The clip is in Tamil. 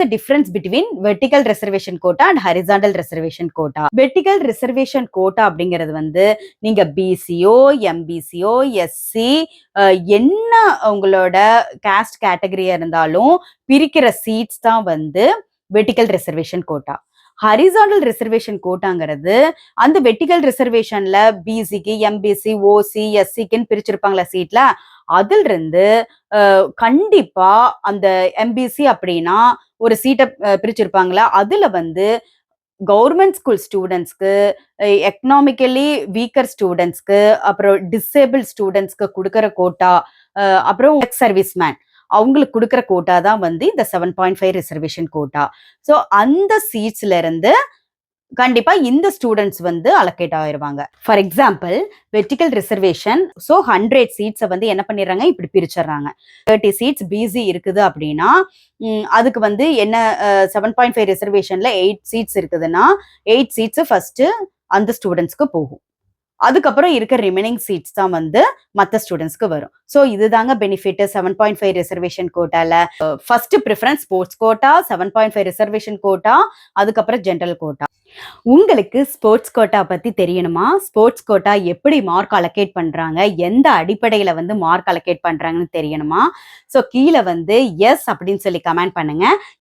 the difference between vertical reservation quota and horizontal reservation quota. Vertical reservation quota அப்படிங்கிறது வந்து நீங்க பிசிஓ எம்பிசிஓ எஸ்சி என்ன உங்களோட காஸ்ட் கேட்டகரியா இருந்தாலும் பிரிக்கிற சீட்ஸ் தான் வந்து vertical reservation quota. Horizontal reservation கோட்டாங்கிறது அந்த வெர்டிகல் ரிசர்வேஷன்ல பிசிக்கு எம்பிசி ஓசி எஸ்சிக்குன்னு பிரிச்சிருப்பாங்களா சீட்ல, அதுல இருந்து கண்டிப்பா அந்த எம்பிசி அப்படின்னா ஒரு சீட்டை பிரிச்சிருப்பாங்களா, அதுல வந்து கவர்மெண்ட் ஸ்கூல் ஸ்டூடெண்ட்ஸ்க்கு, எக்கனாமிக்கலி வீக்கர் ஸ்டூடெண்ட்ஸ்க்கு, அப்புறம் டிசேபிள் ஸ்டூடெண்ட்ஸ்க்கு கொடுக்குற கோட்டா, அப்புறம் எக்ஸ் சர்வீஸ் மேன் அவங்களுக்கு கொடுக்குற கோட்டா தான் வந்து இந்த 7.5 ரிசர்வேஷன் கோட்டா. ஸோ அந்த சீட்ஸ்ல இருந்து கண்டிப்பா இந்த ஸ்டூடெண்ட்ஸ் வந்து அலோகேட் ஆயிருவாங்க. For example vertical reservation, so 100 சீட்ஸை வந்து என்ன பண்ணிடுறாங்க, இப்படி பிரிச்சிடுறாங்க. 30 சீட்ஸ் பிசி இருக்குது அப்படின்னா அதுக்கு வந்து என்ன 7.5 ரிசர்வேஷன்ல 8 சீட்ஸ் இருக்குதுன்னா 8 சீட்ஸ் ஃபர்ஸ்ட் அந்த ஸ்டூடெண்ட்ஸ்க்கு போகும். அதுக்கப்புறம் இருக்க ரிமைனிங் சீட்ஸ் தான் வந்து மற்ற ஸ்டூடெண்ட்ஸ்க்கு வரும். ஸோ இதுதாங்க பெனிஃபிட் 7.5 ரிசர்வேஷன் கோட்டால. First preference sports quota, 7.5 reservation quota, அதுக்கப்புறம் ஜென்ரல் கோட்டா. உங்களுக்கு ஸ்போர்ட்ஸ் கோட்டா பத்தி தெரியணுமா? ஸ்போர்ட்ஸ் கோட்டா எப்படி மார்க் அலோகேட் பண்றாங்க, எந்த அடிப்படையில வந்து மார்க் அலோகேட் பண்றாங்கன்னு தெரியணுமா? ஸோ கீழே வந்து எஸ் அப்படின்னு சொல்லி கமெண்ட் பண்ணுங்க.